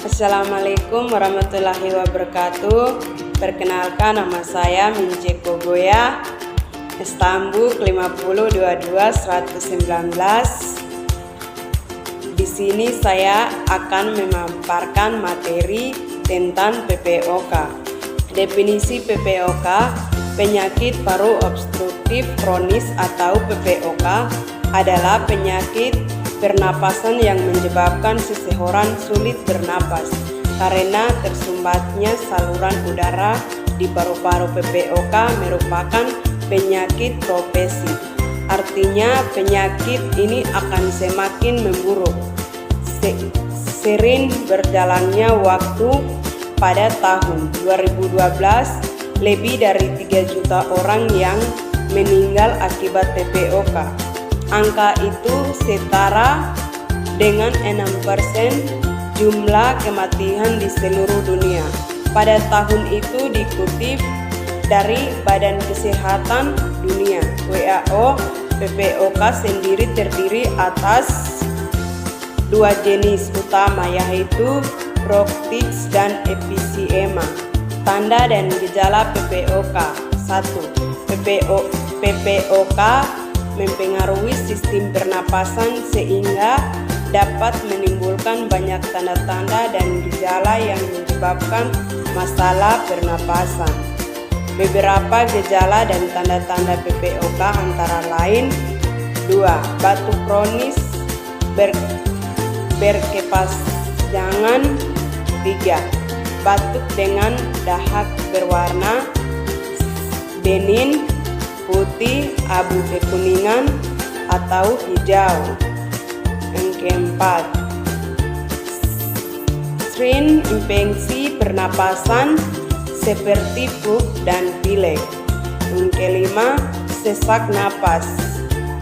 Assalamualaikum warahmatullahi wabarakatuh. Perkenalkan, nama saya Mince Kogoya, Stambuk 5022-119. Di sini saya akan memaparkan materi tentang PPOK. Definisi PPOK: penyakit paru obstruktif kronis atau PPOK adalah penyakit pernapasan yang menyebabkan seseorang sulit bernapas karena tersumbatnya saluran udara di paru-paru. PPOK merupakan penyakit progresif, artinya penyakit ini akan semakin memburuk sering berjalannya waktu. Pada tahun 2012, lebih dari 3 juta orang yang meninggal akibat PPOK. Angka itu setara dengan 6% jumlah kematian di seluruh dunia. Pada tahun itu dikutip dari Badan Kesehatan Dunia (WHO), PPOK sendiri terdiri atas 2 jenis utama, yaitu bronkitis dan emfisema. Tanda dan gejala PPOK: 1. PPOK mempengaruhi sistem pernapasan sehingga dapat menimbulkan banyak tanda-tanda dan gejala yang menyebabkan masalah pernapasan. Beberapa gejala dan tanda-tanda PPOK antara lain: 2. Batuk kronis berkepanjangan. 3. Batuk dengan dahak berwarna bening, putih, abu kekuningan, atau hijau. Yang keempat, sering infeksi pernapasan seperti flu dan pilek. Yang kelima, sesak napas,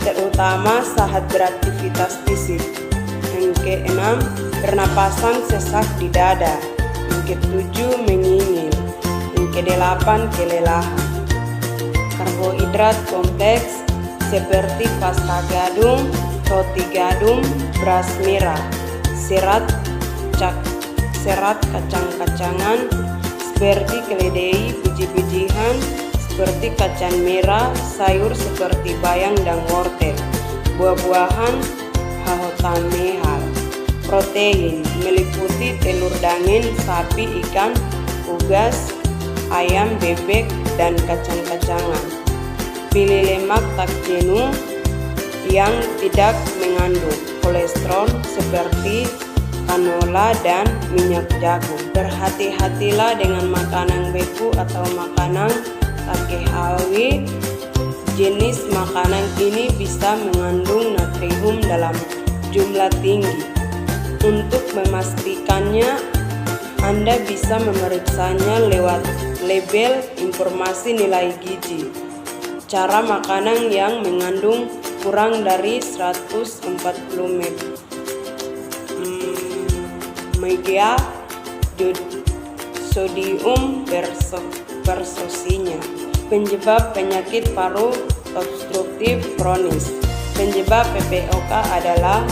terutama saat beraktivitas fisik. Yang keenam, pernapasan sesak di dada. Yang ketujuh, menyingir. Yang kedelapan, kelelahan. Karbohidrat kompleks seperti pasta gadung, roti gadung, beras merah, serat kacang-kacangan seperti keledai, biji-bijian seperti kacang merah, sayur seperti bayam dan wortel, buah-buahan, hahutan mehal. Protein meliputi telur daging sapi, ikan, unggas, ayam, bebek, dan kacang-kacangan. Pilih lemak tak jenuh yang tidak mengandung kolesterol seperti canola dan minyak jagung. Berhati-hatilah dengan makanan beku atau makanan tak kehawai. Jenis makanan ini bisa mengandung natrium dalam jumlah tinggi. Untuk memastikannya, Anda bisa memeriksanya lewat label informasi nilai gizi. Cara makanan yang mengandung kurang dari 140 mg sodium persosinya. Penyebab penyakit paru obstruktif kronis. Penyebab PPOK adalah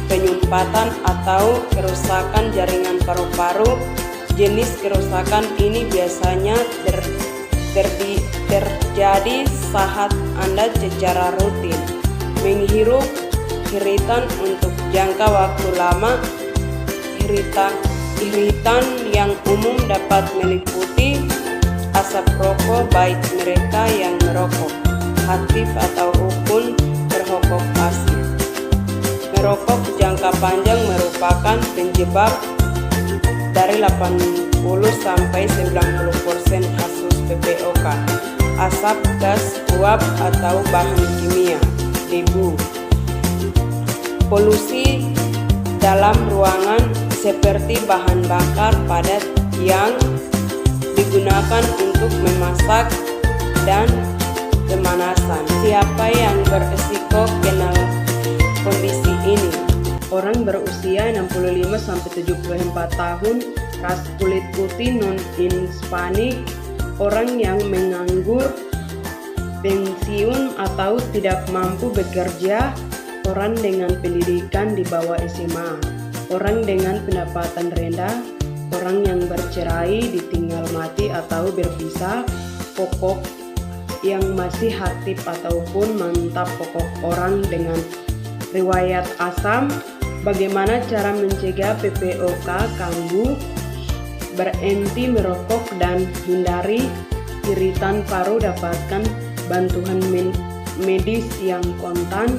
penyumbatan atau kerusakan jaringan paru-paru. Jenis kerusakan ini biasanya terjadi saat Anda secara rutin menghirup iritan untuk jangka waktu lama. Iritan yang umum dapat meliputi asap rokok, baik mereka yang merokok aktif atau maupun perokok pasif. Merokok jangka panjang merupakan penyebab dari 80-90% kasus PPOK. Asap, gas, uap, atau bahan kimia, debu. Polusi dalam ruangan seperti bahan bakar padat yang digunakan untuk memasak dan pemanasan. Siapa yang beresiko kena kondisi ini? Orang berusia 65-74 tahun, ras kulit putih non-Hispanik, orang yang menganggur, pensiun atau tidak mampu bekerja, orang dengan pendidikan di bawah SMA, orang dengan pendapatan rendah, orang yang bercerai, ditinggal mati atau berpisah, pokok yang masih aktif ataupun mantap, pokok orang dengan riwayat asam. Bagaimana cara mencegah PPOK kambuh? Berhenti merokok dan hindari iritan paru. Dapatkan bantuan medis yang kontan.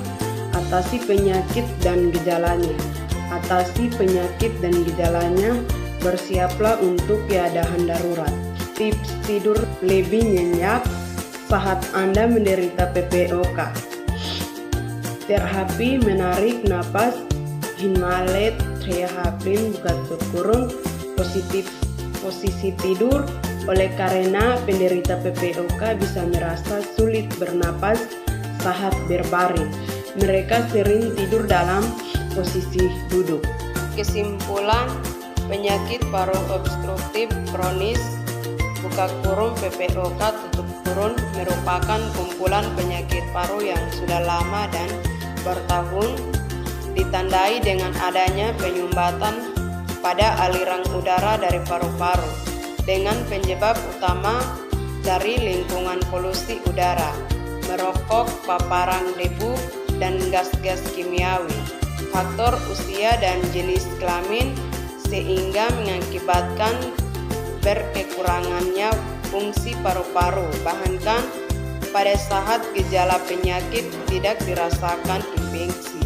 Atasi penyakit dan gejalanya. Bersiaplah untuk keadaan darurat. Tips tidur lebih nyenyak saat Anda menderita PPOK. Terapi menarik napas, Hinmalet Triahaplin posisi tidur. Oleh karena penderita PPOK bisa merasa sulit bernapas saat berbaring, mereka sering tidur dalam posisi duduk. Kesimpulan, penyakit paru obstruktif kronis (PPOK) merupakan kumpulan penyakit paru yang sudah lama dan bertahun, ditandai dengan adanya penyumbatan pada aliran udara dari paru-paru, dengan penyebab utama dari lingkungan polusi udara, merokok, paparan debu, dan gas-gas kimiawi, faktor usia dan jenis kelamin, sehingga mengakibatkan berkekurangannya fungsi paru-paru. Bahkan pada saat gejala penyakit tidak dirasakan infeksi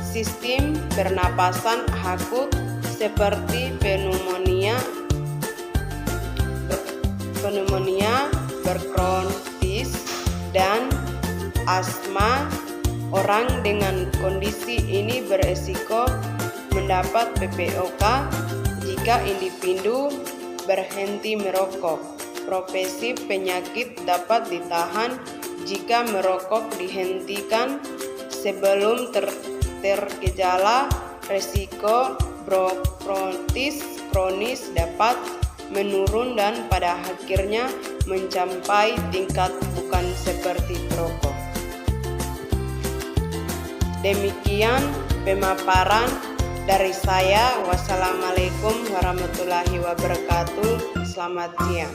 sistem pernapasan akut seperti pneumonia, bronkitis, dan asma. Orang dengan kondisi ini beresiko mendapat PPOK jika individu berhenti merokok. Progresi penyakit dapat ditahan jika merokok dihentikan sebelum tergejala. Resiko bronkitis kronis dapat menurun dan pada akhirnya mencapai tingkat bukan seperti perokok. Demikian pemaparan dari saya. Wassalamualaikum warahmatullahi wabarakatuh. Selamat siang.